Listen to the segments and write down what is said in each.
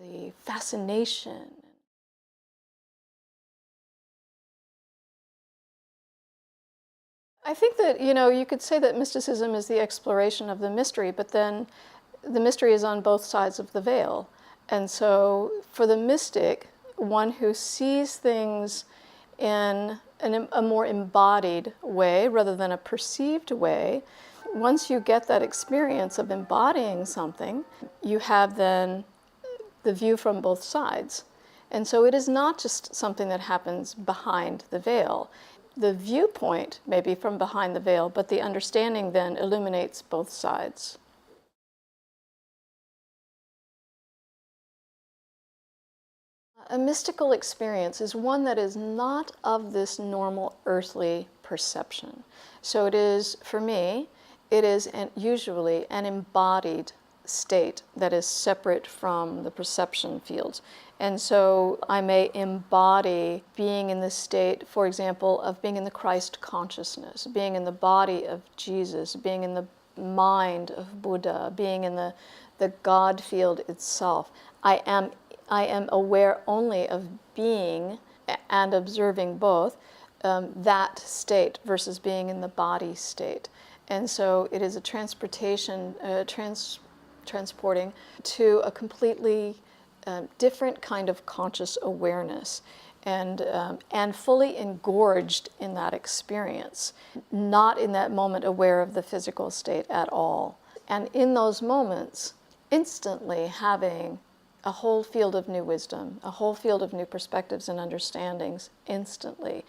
the fascination. I think that, you could say that mysticism is the exploration of the mystery, but then the mystery is on both sides of the veil. And so for the mystic, one who sees things in a more embodied way rather than a perceived way, once you get that experience of embodying something, you have then the view from both sides. And so it is not just something that happens behind the veil. The viewpoint may be from behind the veil, but the understanding then illuminates both sides. A mystical experience is one that is not of this normal earthly perception. So it is, for me, it is usually an embodied state that is separate from the perception fields. And so I may embody being in the state, for example, of being in the Christ consciousness, being in the body of Jesus, being in the mind of Buddha, being in the God field itself. I am aware only of being and observing both that state versus being in the body state. And so it is a transporting to a completely different kind of conscious awareness, and fully engorged in that experience, not in that moment aware of the physical state at all. And in those moments, instantly having a whole field of new wisdom, a whole field of new perspectives and understandings instantly.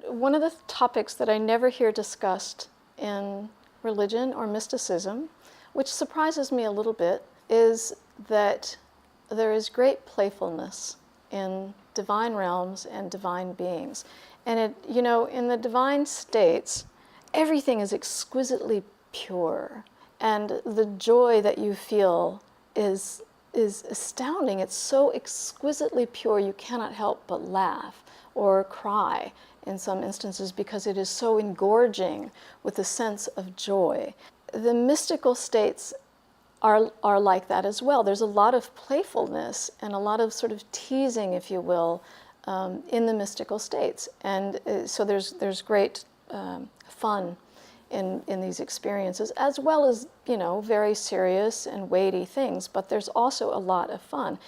One of the topics that I never hear discussed in religion or mysticism, which surprises me a little bit, is that there is great playfulness in divine realms and divine beings. And in the divine states, everything is exquisitely pure. And the joy that you feel is astounding. It's so exquisitely pure you cannot help but laugh or cry in some instances because it is so engorging with a sense of joy. The mystical states are like that as well. There's a lot of playfulness and a lot of sort of teasing, if you will, in the mystical states. And so there's great fun in these experiences, as well as, very serious and weighty things, but there's also a lot of fun.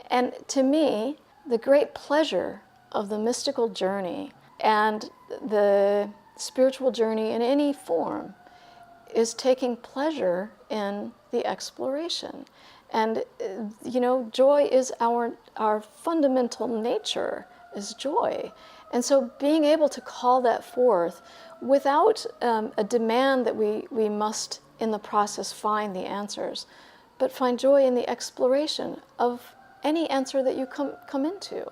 And to me, the great pleasure of the mystical journey and the spiritual journey in any form is taking pleasure in the exploration. And, joy is our fundamental nature is joy. And so being able to call that forth without a demand that we must, in the process, find the answers, but find joy in the exploration of any answer that you come into.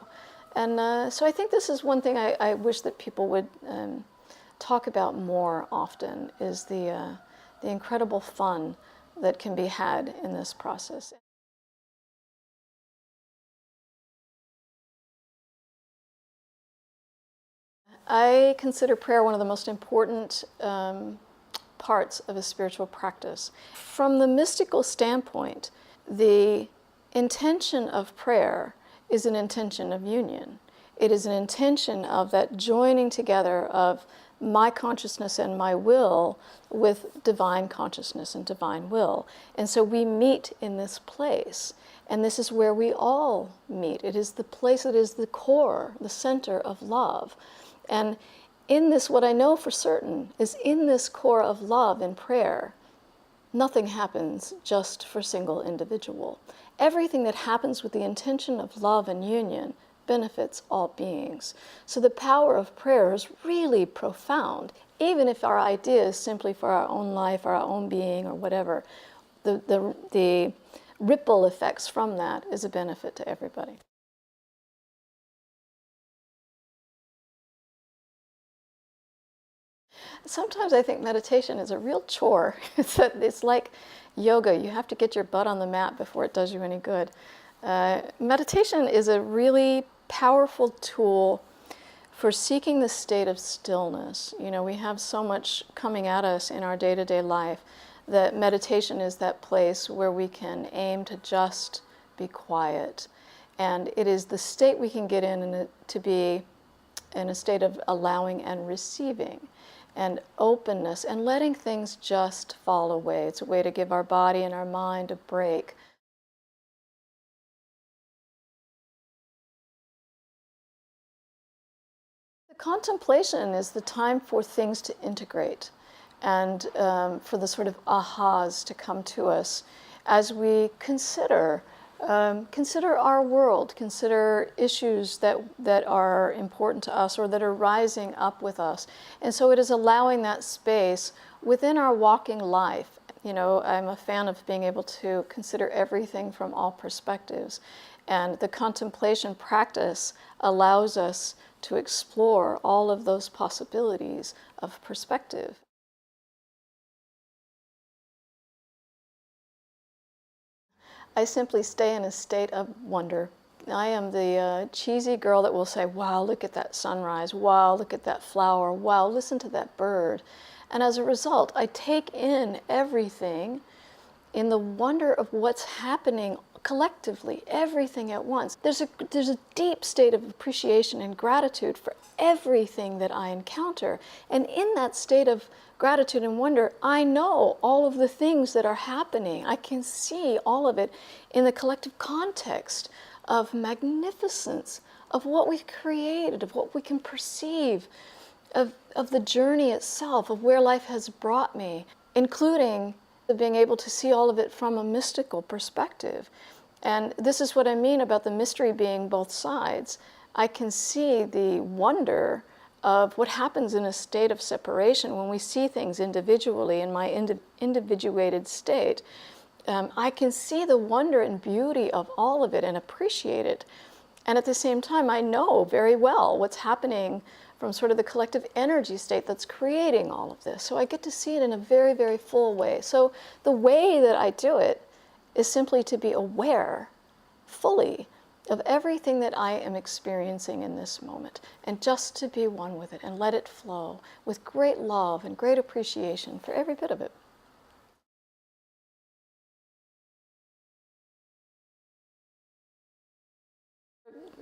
And so I think this is one thing I wish that people would talk about more often, is the incredible fun that can be had in this process. I consider prayer one of the most important parts of a spiritual practice. From the mystical standpoint, the intention of prayer is an intention of union. It is an intention of that joining together of my consciousness and my will with divine consciousness and divine will. And so we meet in this place. And this is where we all meet. It is the place that is the core, the center of love. And in this, what I know for certain is in this core of love and prayer, nothing happens just for a single individual. Everything that happens with the intention of love and union benefits all beings. So the power of prayer is really profound, even if our idea is simply for our own life, or our own being, or whatever. The ripple effects from that is a benefit to everybody. Sometimes I think meditation is a real chore. It's like yoga. You have to get your butt on the mat before it does you any good. Meditation is a really powerful tool for seeking the state of stillness. You know, we have so much coming at us in our day-to-day life that meditation is that place where we can aim to just be quiet. And it is the state we can get in to be in a state of allowing and receiving and openness and letting things just fall away. It's a way to give our body and our mind a break. The contemplation is the time for things to integrate and for the sort of ahas to come to us as we consider our world, consider issues that are important to us or that are rising up with us. And so it is allowing that space within our walking life. You know, I'm a fan of being able to consider everything from all perspectives. And the contemplation practice allows us to explore all of those possibilities of perspective. I simply stay in a state of wonder. I am the cheesy girl that will say, wow, look at that sunrise. Wow, look at that flower. Wow, listen to that bird. And as a result, I take in everything in the wonder of what's happening collectively, everything at once. There's a deep state of appreciation and gratitude for everything that I encounter. And in that state of gratitude and wonder, I know all of the things that are happening. I can see all of it in the collective context of magnificence, of what we've created, of what we can perceive, of the journey itself, of where life has brought me, including being able to see all of it from a mystical perspective. And this is what I mean about the mystery being both sides. I can see the wonder of what happens in a state of separation when we see things individually in my individuated state. I can see the wonder and beauty of all of it and appreciate it. And at the same time, I know very well what's happening from sort of the collective energy state that's creating all of this. So I get to see it in a very, very full way. So the way that I do it is simply to be aware fully of everything that I am experiencing in this moment, and just to be one with it and let it flow with great love and great appreciation for every bit of it.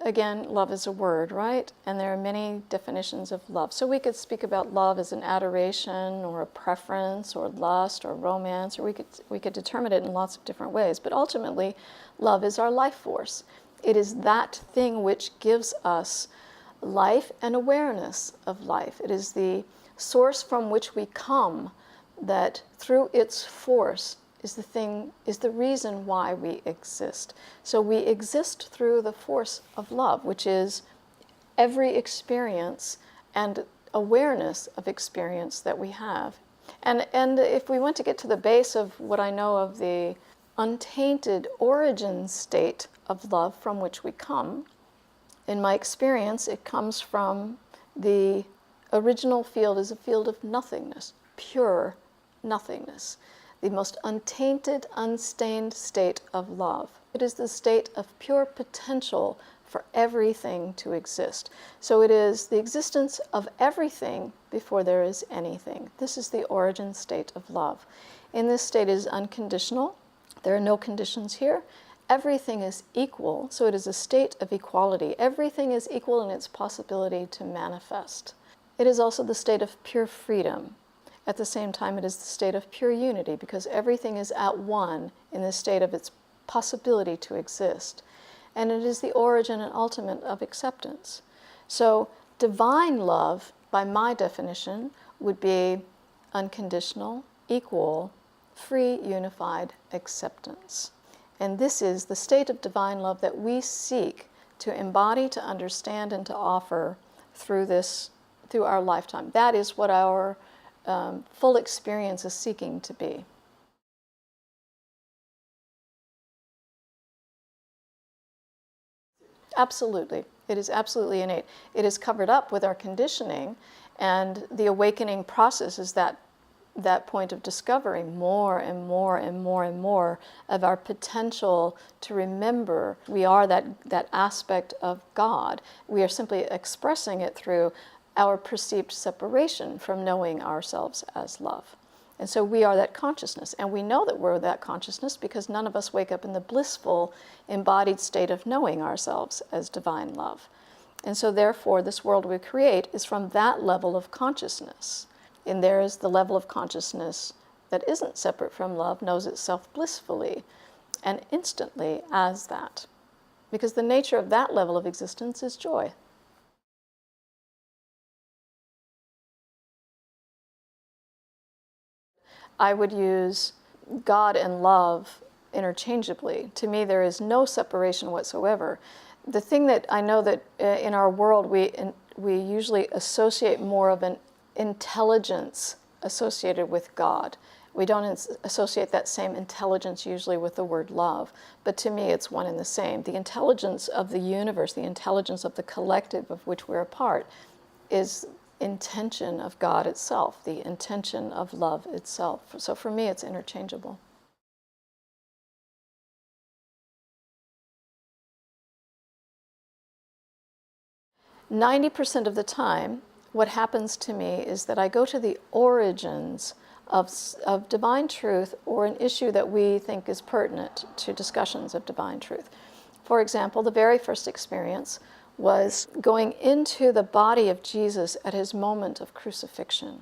Again, love is a word, right? And there are many definitions of love. So we could speak about love as an adoration or a preference or lust or romance, or we could determine it in lots of different ways. But ultimately, love is our life force. It is that thing which gives us life and awareness of life. It is the source from which we come that through its force is the reason why we exist. So we exist through the force of love, which is every experience and awareness of experience that we have. And if we want to get to the base of what I know of the untainted origin state of love from which we come, in my experience, it comes from the original field is a field of nothingness, pure nothingness. The most untainted, unstained state of love. It is the state of pure potential for everything to exist. So it is the existence of everything before there is anything. This is the origin state of love. In this state, it is unconditional. There are no conditions here. Everything is equal, so it is a state of equality. Everything is equal in its possibility to manifest. It is also the state of pure freedom. At the same time, it is the state of pure unity, because everything is at one in the state of its possibility to exist. And it is the origin and ultimate of acceptance. So divine love, by my definition, would be unconditional, equal, free, unified acceptance. And this is the state of divine love that we seek to embody, to understand, and to offer through our lifetime. That is what our full experience is seeking to be. Absolutely. It is absolutely innate. It is covered up with our conditioning, and the awakening process is that that point of discovering more and more and more and more of our potential to remember we are that aspect of God. We are simply expressing it through our perceived separation from knowing ourselves as love. And so we are that consciousness. And we know that we're that consciousness because none of us wake up in the blissful, embodied state of knowing ourselves as divine love. And so therefore, this world we create is from that level of consciousness. And there is the level of consciousness that isn't separate from love, knows itself blissfully and instantly as that. Because the nature of that level of existence is joy. I would use God and love interchangeably. To me, there is no separation whatsoever. The thing that I know that in our world we usually associate more of an intelligence associated with God. We don't associate that same intelligence usually with the word love, but to me it's one and the same. The intelligence of the universe, the intelligence of the collective of which we're a part, is intention of God itself, the intention of love itself. So for me it's interchangeable. 90% of the time, what happens to me is that I go to the origins of divine truth or an issue that we think is pertinent to discussions of divine truth. For example, the very first experience was going into the body of Jesus at his moment of crucifixion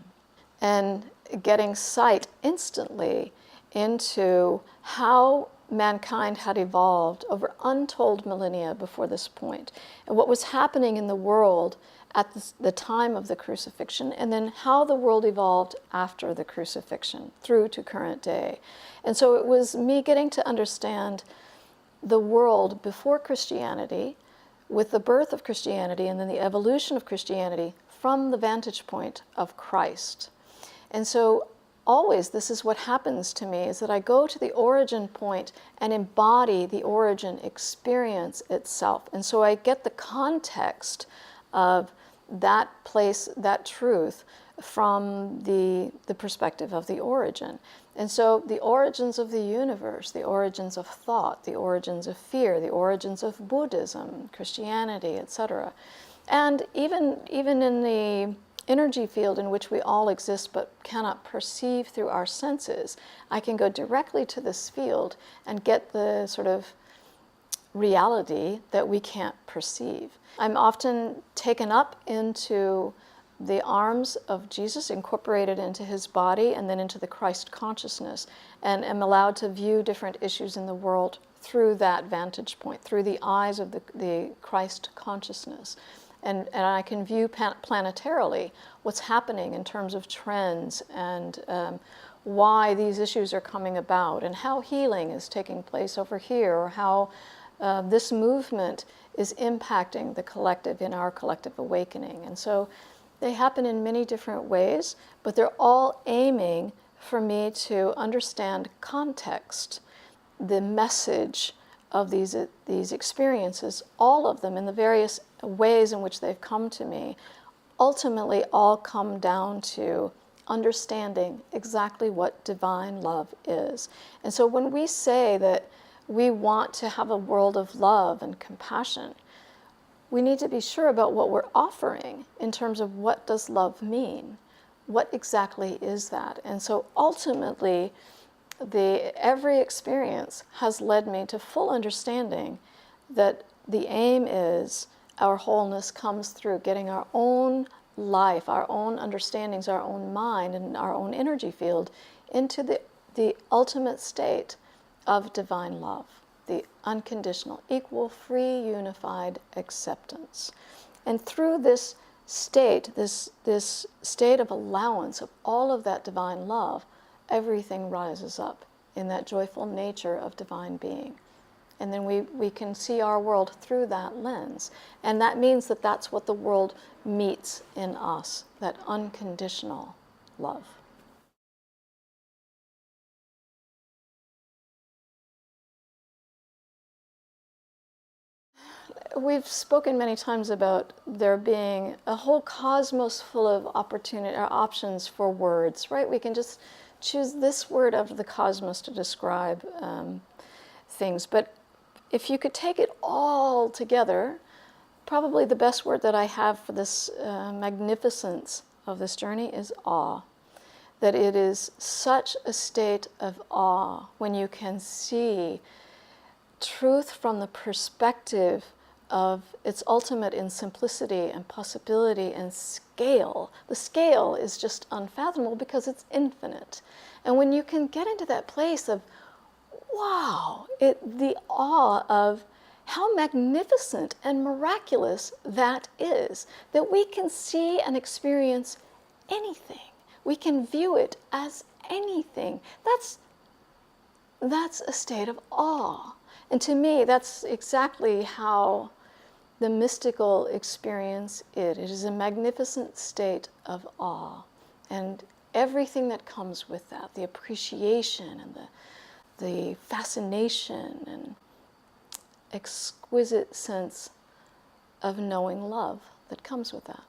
and getting sight instantly into how mankind had evolved over untold millennia before this point, and what was happening in the world at the time of the crucifixion, and then how the world evolved after the crucifixion through to current day. And so it was me getting to understand the world before Christianity, with the birth of Christianity and then the evolution of Christianity from the vantage point of Christ. And so always this is what happens to me, is that I go to the origin point and embody the origin experience itself. And so I get the context of that place, that truth, from the perspective of the origin. And so the origins of the universe, the origins of thought, the origins of fear, the origins of Buddhism, Christianity, etc. And even in the energy field in which we all exist but cannot perceive through our senses, I can go directly to this field and get the sort of reality that we can't perceive. I'm often taken up into the arms of Jesus, incorporated into his body and then into the Christ consciousness, and am allowed to view different issues in the world through that vantage point, through the eyes of the Christ consciousness. And I can view planetarily what's happening in terms of trends and why these issues are coming about and how healing is taking place over here, or how this movement is impacting the collective in our collective awakening. And so they happen in many different ways, but they're all aiming for me to understand context, the message of these experiences, all of them in the various ways in which they've come to me, ultimately all come down to understanding exactly what divine love is. And so when we say that we want to have a world of love and compassion, we need to be sure about what we're offering in terms of what does love mean? What exactly is that? And so ultimately, every experience has led me to full understanding that the aim is our wholeness comes through getting our own life, our own understandings, our own mind, and our own energy field into the ultimate state of divine love, the unconditional, equal, free, unified acceptance. And through this state, this state of allowance of all of that divine love, everything rises up in that joyful nature of divine being. And then we can see our world through that lens. And that means that that's what the world meets in us, that unconditional love. we've spoken many times about there being a whole cosmos full of opportunity or options for words, right? We can just choose this word out of the cosmos to describe things. But if you could take it all together, probably the best word that I have for this magnificence of this journey is awe. That it is such a state of awe when you can see truth from the perspective of its ultimate in simplicity and possibility and scale. The scale is just unfathomable because it's infinite. And when you can get into that place of, wow, the awe of how magnificent and miraculous that is, that we can see and experience anything. We can view it as anything. That's a state of awe. And to me, that's exactly how the mystical experience is. It is a magnificent state of awe. And everything that comes with that, the appreciation and the fascination and exquisite sense of knowing love that comes with that.